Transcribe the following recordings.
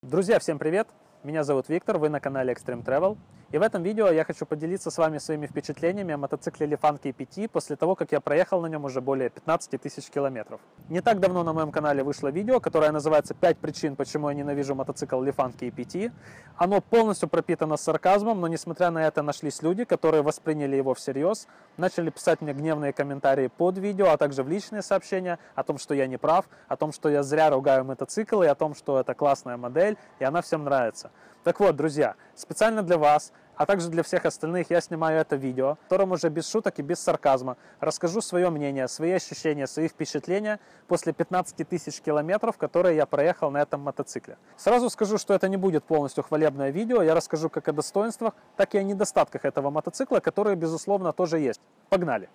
Друзья, всем привет! Меня зовут Виктор, вы на канале Extreme Travel. И в этом видео я хочу поделиться с вами своими впечатлениями о мотоцикле Lifan K5 после того, как я проехал на нем уже более 15 тысяч километров. Не так давно на моем канале вышло видео, которое называется «5 причин, почему я ненавижу мотоцикл Lifan K5». Оно полностью пропитано сарказмом, но несмотря на это нашлись люди, которые восприняли его всерьез, начали писать мне гневные комментарии под видео, а также в личные сообщения о том, что я не прав, о том, что я зря ругаю мотоцикл и о том, что это классная модель и она всем нравится. Так вот, друзья, специально для вас, а также для всех остальных я снимаю это видео, в котором уже без шуток и без сарказма расскажу свое мнение, свои ощущения, свои впечатления после 15 тысяч километров, которые я проехал на этом мотоцикле. Сразу скажу, что это не будет полностью хвалебное видео, я расскажу как о достоинствах, так и о недостатках этого мотоцикла, которые, безусловно, тоже есть. Погнали!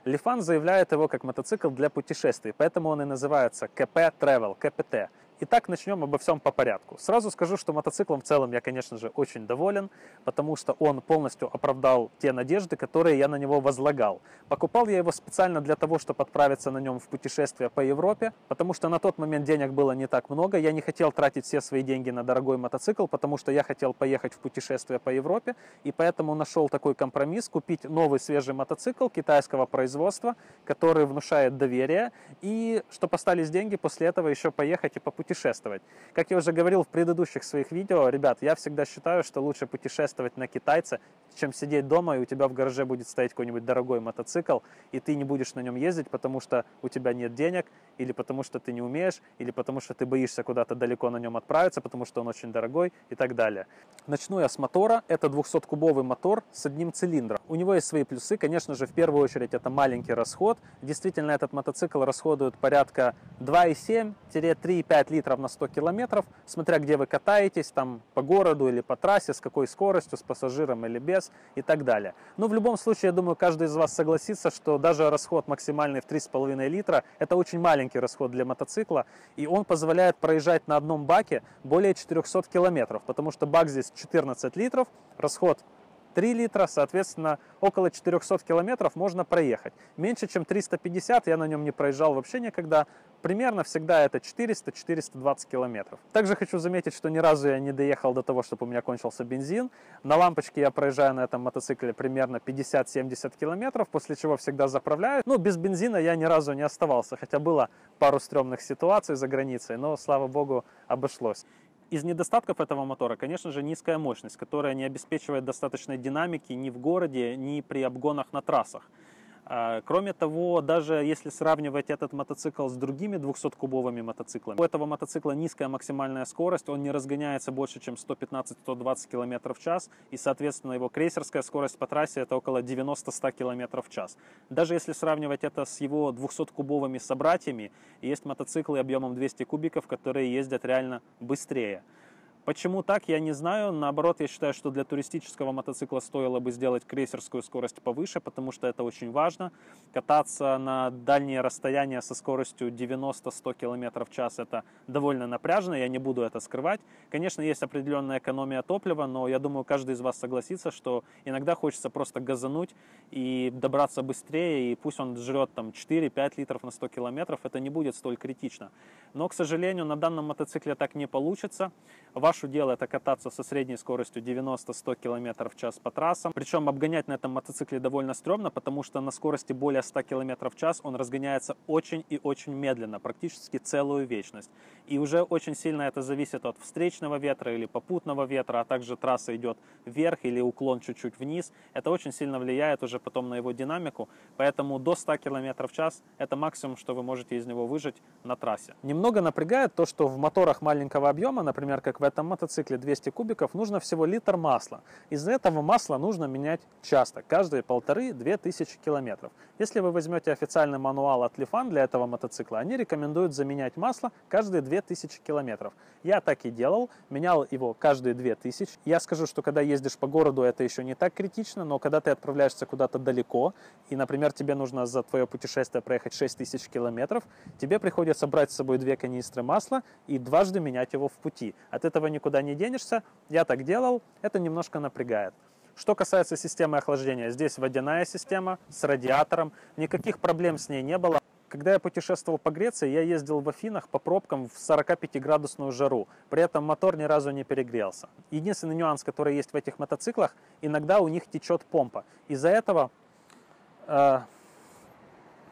Lifan заявляет его как мотоцикл для путешествий, поэтому он и называется КП Travel, КПТ. Итак, начнем обо всем по порядку. Сразу скажу, что мотоциклом в целом я, конечно же, очень доволен, потому что он полностью оправдал те надежды, которые я на него возлагал. Покупал я его специально для того, чтобы отправиться на нем в путешествие по Европе, потому что на тот момент денег было не так много. Я не хотел тратить все свои деньги на дорогой мотоцикл, потому что я хотел поехать в путешествие по Европе, и поэтому нашел такой компромисс, купить новый свежий мотоцикл китайского производства, который внушает доверие, и чтобы остались деньги после этого еще поехать и попутешествовать. Как я уже говорил в предыдущих своих видео, ребят, я всегда считаю, что лучше путешествовать на китайца, чем сидеть дома, и у тебя в гараже будет стоять какой-нибудь дорогой мотоцикл, и ты не будешь на нем ездить, потому что у тебя нет денег, или потому что ты не умеешь, или потому что ты боишься куда-то далеко на нем отправиться, потому что он очень дорогой и так далее. Начну я с мотора. Это 200-кубовый мотор с одним цилиндром. У него есть свои плюсы. Конечно же, в первую очередь, это маленький расход. Действительно, этот мотоцикл расходует порядка 2,7-3,5 литров на 100 километров, смотря где вы катаетесь, там по городу или по трассе, с какой скоростью, с пассажиром или без и так далее. Но в любом случае, я думаю, каждый из вас согласится, что даже расход максимальный в 3,5 литра – это очень маленький расход для мотоцикла, и он позволяет проезжать на одном баке более 400 километров, потому что бак здесь 14 литров, расход 3 литра, соответственно, около 400 километров можно проехать. Меньше, чем 350 я на нем не проезжал вообще никогда. Примерно всегда это 400-420 километров. Также хочу заметить, что ни разу я не доехал до того, чтобы у меня кончился бензин. На лампочке я проезжаю на этом мотоцикле примерно 50-70 километров, после чего всегда заправляю. Но без бензина я ни разу не оставался, хотя было пару стрёмных ситуаций за границей, но, слава богу, обошлось. Из недостатков этого мотора, конечно же, низкая мощность, которая не обеспечивает достаточной динамики ни в городе, ни при обгонах на трассах. Кроме того, даже если сравнивать этот мотоцикл с другими 200-кубовыми мотоциклами, у этого мотоцикла низкая максимальная скорость, он не разгоняется больше, чем 115-120 км в час, и, соответственно, его крейсерская скорость по трассе это около 90-100 км в час. Даже если сравнивать это с его 200-кубовыми собратьями, есть мотоциклы объемом 200 кубиков, которые ездят реально быстрее. Почему так, я не знаю. Наоборот, я считаю, что для туристического мотоцикла стоило бы сделать крейсерскую скорость повыше, потому что это очень важно. Кататься на дальние расстояния со скоростью 90-100 км в час – это довольно напряжно, я не буду это скрывать. Конечно, есть определенная экономия топлива, но я думаю, каждый из вас согласится, что иногда хочется просто газануть и добраться быстрее, и пусть он жрет там 4-5 литров на 100 км, это не будет столь критично. Но, к сожалению, на данном мотоцикле так не получится. Ваше дело это кататься со средней скоростью 90-100 км в час по трассам. Причем обгонять на этом мотоцикле довольно стрёмно, потому что на скорости более 100 км в час он разгоняется очень и очень медленно, практически целую вечность. И уже очень сильно это зависит от встречного ветра или попутного ветра, а также трасса идет вверх или уклон чуть-чуть вниз. Это очень сильно влияет уже потом на его динамику, поэтому до 100 км в час это максимум, что вы можете из него выжать на трассе. Немного напрягает то, что в моторах маленького объема, например, как в этом мотоцикле 200 кубиков, нужно всего литр масла. Из-за этого масла нужно менять часто, каждые 1,5-2 тысячи километров. Если вы возьмете официальный мануал от Lifan для этого мотоцикла, они рекомендуют заменять масло каждые 2000 километров. Я так и делал, менял его каждые 2000. Я скажу, что когда ездишь по городу, это еще не так критично, но когда ты отправляешься куда-то далеко, и, например, тебе нужно за твое путешествие проехать 6000 километров, тебе приходится брать с собой 2 канистры масла и дважды менять его в пути. От этого никуда не денешься, я так делал, это немножко напрягает. Что касается системы охлаждения, здесь водяная система с радиатором, никаких проблем с ней не было. Когда я путешествовал по Греции, я ездил в Афинах по пробкам в 45-градусную жару. При этом мотор ни разу не перегрелся. Единственный нюанс, который есть в этих мотоциклах, иногда у них течет помпа. Из-за этого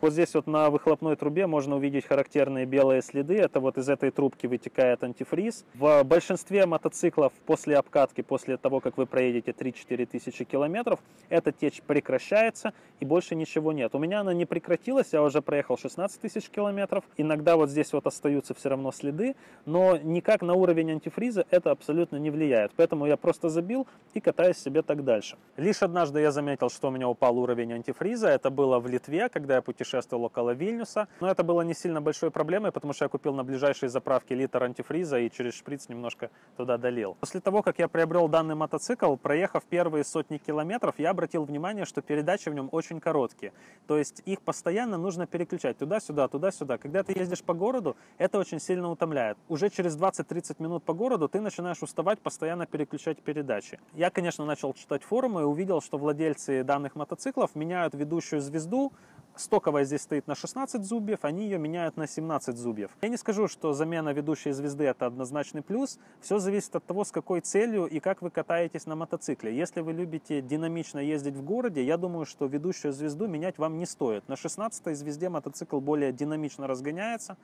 вот здесь вот на выхлопной трубе можно увидеть характерные белые следы. Это вот из этой трубки вытекает антифриз. В большинстве мотоциклов после обкатки, после того, как вы проедете 3-4 тысячи километров, эта течь прекращается и больше ничего нет. У меня она не прекратилась, я уже проехал 16 тысяч километров. Иногда вот здесь вот остаются все равно следы, но никак на уровень антифриза это абсолютно не влияет. Поэтому я просто забил и катаюсь себе так дальше. Лишь однажды я заметил, что у меня упал уровень антифриза. Это было в Литве, когда я путешествовал около Вильнюса. Но это было не сильно большой проблемой, потому что я купил на ближайшей заправке литр антифриза и через шприц немножко туда долил. После того, как я приобрел данный мотоцикл, проехав первые сотни километров, я обратил внимание, что передачи в нем очень короткие. То есть их постоянно нужно переключать туда-сюда, туда-сюда. Когда ты ездишь по городу, это очень сильно утомляет. Уже через 20-30 минут по городу ты начинаешь уставать постоянно переключать передачи. Я, конечно, начал читать форумы и увидел, что владельцы данных мотоциклов меняют ведущую звезду. Стоковая здесь стоит на 16 зубьев, они ее меняют на 17 зубьев. Я не скажу, что замена ведущей звезды это однозначный плюс. Все зависит от того, с какой целью и как вы катаетесь на мотоцикле. Если вы любите динамично ездить в городе, я думаю, что ведущую звезду менять вам не стоит. На 16 звезде мотоцикл более динамично разгоняется.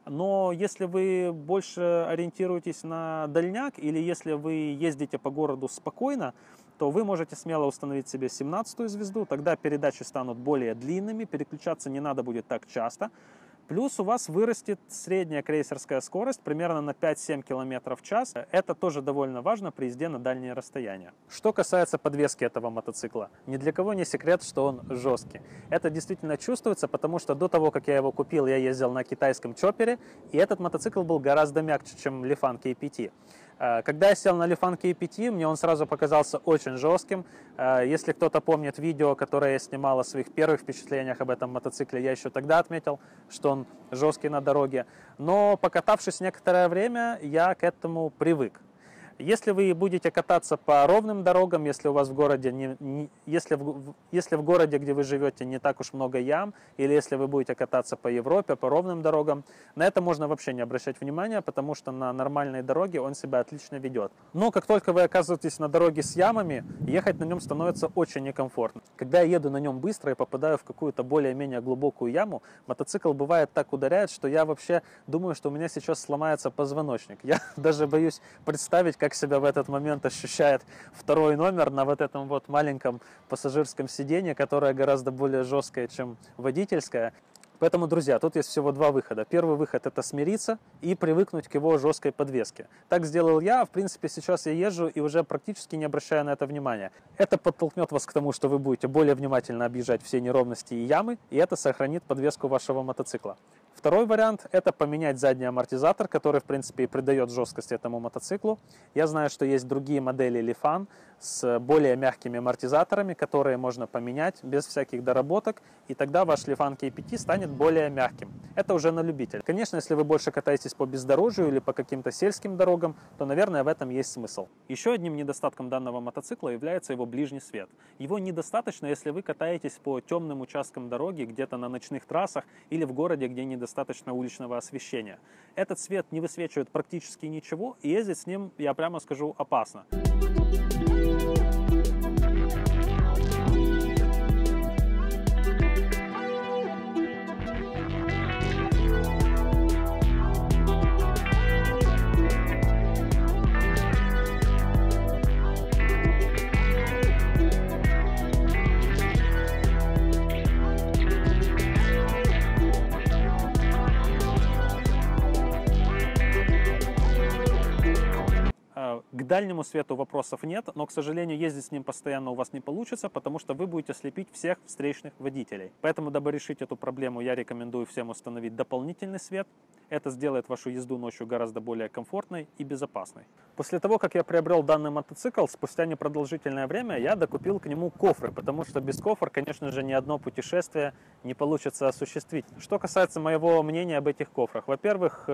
Но если вы больше ориентируетесь на дальняк или если вы ездите по городу спокойно, то вы можете смело установить себе 17-ю звезду, тогда передачи станут более длинными, переключаться не надо будет так часто. Плюс у вас вырастет средняя крейсерская скорость примерно на 5-7 км в час. Это тоже довольно важно при езде на дальние расстояния. Что касается подвески этого мотоцикла, ни для кого не секрет, что он жесткий. Это действительно чувствуется, потому что до того, как я его купил, я ездил на китайском чоппере, и этот мотоцикл был гораздо мягче, чем Lifan K5. Когда я сел на Lifan K5, мне он сразу показался очень жестким. Если кто-то помнит видео, которое я снимал о своих первых впечатлениях об этом мотоцикле, я еще тогда отметил, что он жесткий на дороге. Но покатавшись некоторое время, я к этому привык. Если вы будете кататься по ровным дорогам, если у вас в городе, если в городе, где вы живете, не так уж много ям, или если вы будете кататься по Европе, по ровным дорогам, на это можно вообще не обращать внимания, потому что на нормальной дороге он себя отлично ведет. Но как только вы оказываетесь на дороге с ямами, ехать на нем становится очень некомфортно. Когда я еду на нем быстро и попадаю в какую-то более-менее глубокую яму, мотоцикл бывает так ударяет, что я вообще думаю, что у меня сейчас сломается позвоночник. Я даже боюсь представить, как себя в этот момент ощущает второй номер на вот этом вот маленьком пассажирском сиденье, которое гораздо более жесткое, чем водительское. Поэтому, друзья, тут есть всего два выхода. Первый выход – это смириться и привыкнуть к его жесткой подвеске. Так сделал я, в принципе, сейчас я езжу и уже практически не обращаю на это внимания. Это подтолкнет вас к тому, что вы будете более внимательно объезжать все неровности и ямы, и это сохранит подвеску вашего мотоцикла. Второй вариант – это поменять задний амортизатор, который, в принципе, и придает жесткость этому мотоциклу. Я знаю, что есть другие модели Lifan с более мягкими амортизаторами, которые можно поменять без всяких доработок, и тогда ваш Lifan K5 станет более мягким. Это уже на любителя. Конечно, если вы больше катаетесь по бездорожью или по каким-то сельским дорогам, то, наверное, в этом есть смысл. Еще одним недостатком данного мотоцикла является его ближний свет. Его недостаточно, если вы катаетесь по темным участкам дороги, где-то на ночных трассах или в городе, где недостаточно уличного освещения. Этот свет не высвечивает практически ничего, и ездить с ним, я прямо скажу, опасно. К дальнему свету вопросов нет, но, к сожалению, ездить с ним постоянно у вас не получится, потому что вы будете слепить всех встречных водителей. Поэтому, дабы решить эту проблему, я рекомендую всем установить дополнительный свет. Это сделает вашу езду ночью гораздо более комфортной и безопасной. После того, как я приобрел данный мотоцикл, спустя непродолжительное время я докупил к нему кофры, потому что без кофр, конечно же, ни одно путешествие не получится осуществить. Что касается моего мнения об этих кофрах. Во-первых,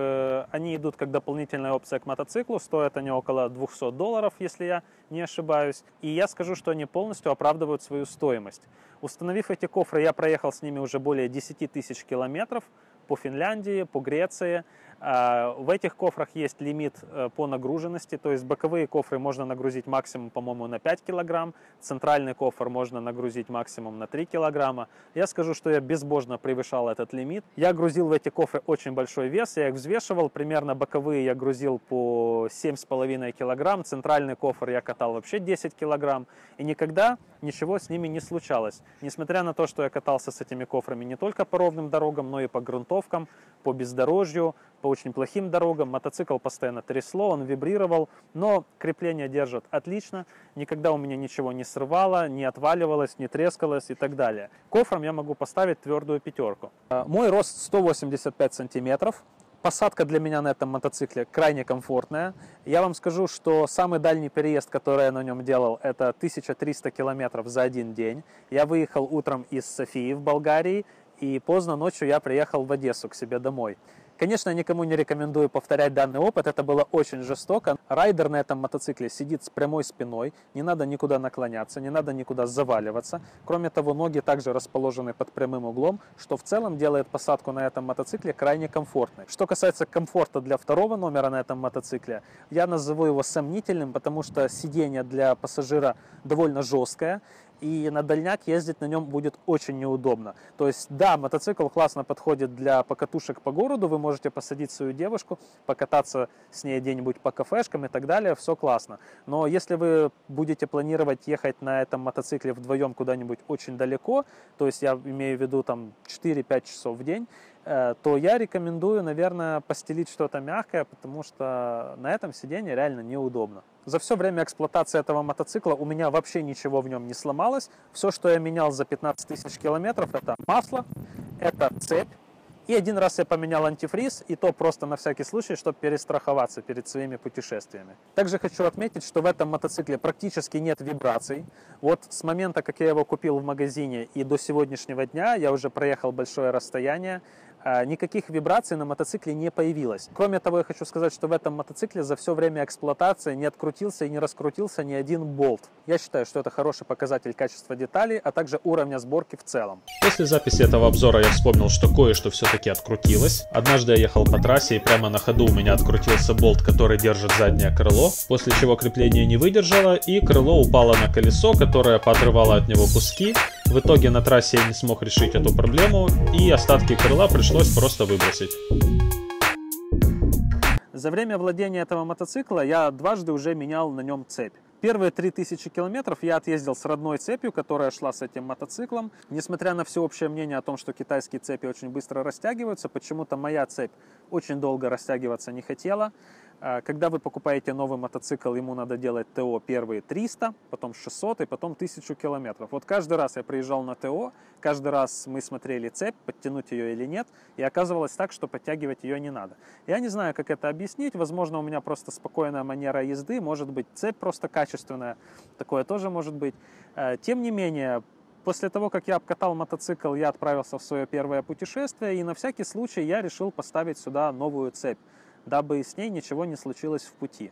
они идут как дополнительная опция к мотоциклу, стоят они около 200 $500, если я не ошибаюсь. И я скажу, что они полностью оправдывают свою стоимость. Установив эти кофры, я проехал с ними уже более 10 тысяч километров по Финляндии, по Греции. В этих кофрах есть лимит по нагруженности, то есть боковые кофры можно нагрузить максимум, по-моему, на 5 килограмм, центральный кофр можно нагрузить максимум на 3 килограмма. Я скажу, что я безбожно превышал этот лимит. Я грузил в эти кофры очень большой вес, я их взвешивал, примерно боковые я грузил по 7,5 килограмм, центральный кофр я катал вообще 10 килограмм, и никогда ничего с ними не случалось. Несмотря на то, что я катался с этими кофрами не только по ровным дорогам, но и по грунтовкам, по бездорожью, по очень плохим дорогам, мотоцикл постоянно трясло, он вибрировал, но крепление держит отлично, никогда у меня ничего не срывало, не отваливалось, не трескалось и так далее. Кофрам я могу поставить твердую 5. Мой рост 185 сантиметров. Посадка для меня на этом мотоцикле крайне комфортная. Я вам скажу, что самый дальний переезд, который я на нем делал, это 1300 километров за один день. Я выехал утром из Софии в Болгарии, и поздно ночью я приехал в Одессу к себе домой. Конечно, я никому не рекомендую повторять данный опыт, это было очень жестоко. Райдер на этом мотоцикле сидит с прямой спиной, не надо никуда наклоняться, не надо никуда заваливаться. Кроме того, ноги также расположены под прямым углом, что в целом делает посадку на этом мотоцикле крайне комфортной. Что касается комфорта для второго номера на этом мотоцикле, я назову его сомнительным, потому что сиденье для пассажира довольно жесткое, и на дальняк ездить на нем будет очень неудобно. То есть, да, мотоцикл классно подходит для покатушек по городу, вы можете посадить свою девушку, покататься с ней где-нибудь по кафешкам и так далее, все классно. Но если вы будете планировать ехать на этом мотоцикле вдвоем куда-нибудь очень далеко, то есть я имею в виду там 4-5 часов в день, то я рекомендую, наверное, постелить что-то мягкое, потому что на этом сиденье реально неудобно. За все время эксплуатации этого мотоцикла у меня вообще ничего в нем не сломалось. Все, что я менял за 15 тысяч километров, это масло, это цепь. И один раз я поменял антифриз, и то просто на всякий случай, чтобы перестраховаться перед своими путешествиями. Также хочу отметить, что в этом мотоцикле практически нет вибраций. Вот с момента, как я его купил в магазине, и до сегодняшнего дня я уже проехал большое расстояние. Никаких вибраций на мотоцикле не появилось. Кроме того, я хочу сказать, что в этом мотоцикле за все время эксплуатации не открутился и не раскрутился ни один болт. Я считаю, что это хороший показатель качества деталей, а также уровня сборки в целом. После записи этого обзора я вспомнил, что кое-что все-таки открутилось. Однажды я ехал по трассе, и прямо на ходу у меня открутился болт, который держит заднее крыло, после чего крепление не выдержало, и крыло упало на колесо, которое поотрывало от него куски. В итоге на трассе я не смог решить эту проблему, и остатки крыла пришлось просто выбросить. За время владения этого мотоцикла я дважды уже менял на нем цепь. Первые 3000 километров я отъездил с родной цепью, которая шла с этим мотоциклом. Несмотря на всеобщее мнение о том, что китайские цепи очень быстро растягиваются, почему-то моя цепь очень долго растягиваться не хотела. Когда вы покупаете новый мотоцикл, ему надо делать ТО первые 300, потом 600 и потом 1000 километров. Вот каждый раз я приезжал на ТО, каждый раз мы смотрели цепь, подтянуть ее или нет, и оказывалось так, что подтягивать ее не надо. Я не знаю, как это объяснить, возможно, у меня просто спокойная манера езды, может быть, цепь просто качественная, такое тоже может быть. Тем не менее, после того, как я обкатал мотоцикл, я отправился в свое первое путешествие, и на всякий случай я решил поставить сюда новую цепь, дабы с ней ничего не случилось в пути.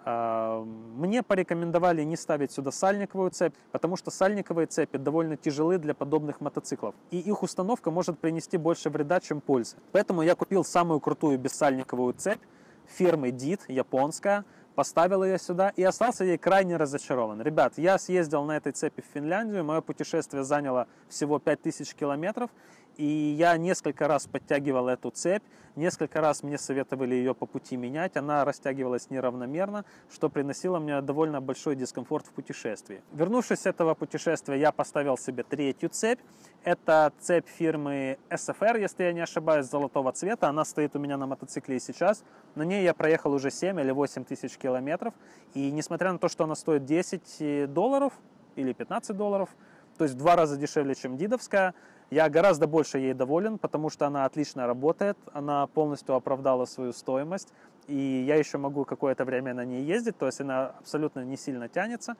Мне порекомендовали не ставить сюда сальниковую цепь, потому что сальниковые цепи довольно тяжелы для подобных мотоциклов, и их установка может принести больше вреда, чем пользы. Поэтому я купил самую крутую бессальниковую цепь фирмы DIT, японская, поставил ее сюда и остался ей крайне разочарован. Ребят, я съездил на этой цепи в Финляндию, мое путешествие заняло всего 5000 километров, и я несколько раз подтягивал эту цепь, несколько раз мне советовали ее по пути менять, она растягивалась неравномерно, что приносило мне довольно большой дискомфорт в путешествии. Вернувшись с этого путешествия, я поставил себе третью цепь. Это цепь фирмы SFR, если я не ошибаюсь, золотого цвета. Она стоит у меня на мотоцикле и сейчас. На ней я проехал уже 7 или 8 тысяч километров. И несмотря на то, что она стоит $10 или $15, то есть в 2 раза дешевле, чем дидовская, я гораздо больше ей доволен, потому что она отлично работает, она полностью оправдала свою стоимость, и я еще могу какое-то время на ней ездить, то есть она абсолютно не сильно тянется.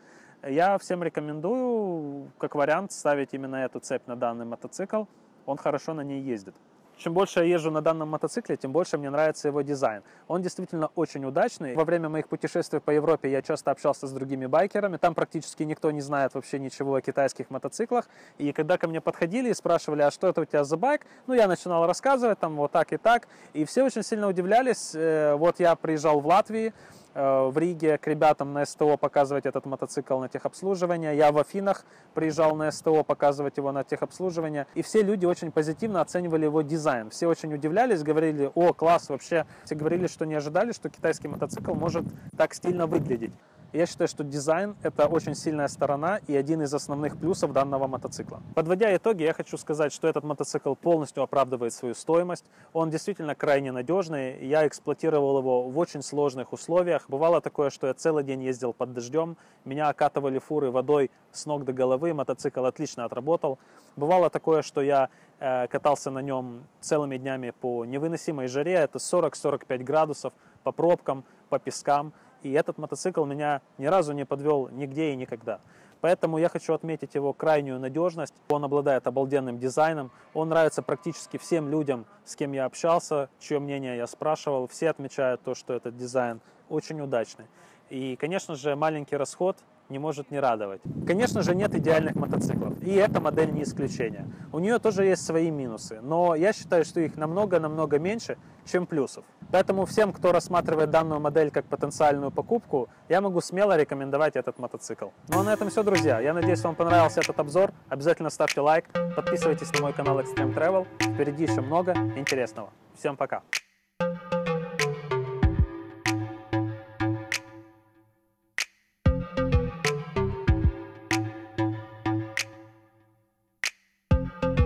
Я всем рекомендую, как вариант, ставить именно эту цепь на данный мотоцикл, он хорошо на ней ездит. Чем больше я езжу на данном мотоцикле, тем больше мне нравится его дизайн. Он действительно очень удачный. Во время моих путешествий по Европе я часто общался с другими байкерами. Там практически никто не знает вообще ничего о китайских мотоциклах. И когда ко мне подходили и спрашивали, а что это у тебя за байк, ну, я начинал рассказывать, там, вот так и так. И все очень сильно удивлялись. Вот я приезжал в Латвии, в Риге к ребятам на СТО показывать этот мотоцикл на техобслуживание. Я в Афинах приезжал на СТО показывать его на техобслуживание. И все люди очень позитивно оценивали его дизайн. Все очень удивлялись, говорили: о, класс, вообще. Все говорили, что не ожидали, что китайский мотоцикл может так стильно выглядеть. Я считаю, что дизайн – это очень сильная сторона и один из основных плюсов данного мотоцикла. Подводя итоги, я хочу сказать, что этот мотоцикл полностью оправдывает свою стоимость. Он действительно крайне надежный. Я эксплуатировал его в очень сложных условиях. Бывало такое, что я целый день ездил под дождем, меня окатывали фуры водой с ног до головы, мотоцикл отлично отработал. Бывало такое, что я катался на нем целыми днями по невыносимой жаре, это 40-45 градусов, по пробкам, по пескам. И этот мотоцикл меня ни разу не подвел нигде и никогда. Поэтому я хочу отметить его крайнюю надежность. Он обладает обалденным дизайном. Он нравится практически всем людям, с кем я общался, чье мнение я спрашивал. Все отмечают то, что этот дизайн очень удачный. И, конечно же, маленький расход не может не радовать. Конечно же, нет идеальных мотоциклов, и эта модель не исключение. У нее тоже есть свои минусы, но я считаю, что их намного-намного меньше, чем плюсов. Поэтому всем, кто рассматривает данную модель как потенциальную покупку, я могу смело рекомендовать этот мотоцикл. Ну а на этом все, друзья. Я надеюсь, вам понравился этот обзор. Обязательно ставьте лайк, подписывайтесь на мой канал Extreme Travel. Впереди еще много интересного. Всем пока!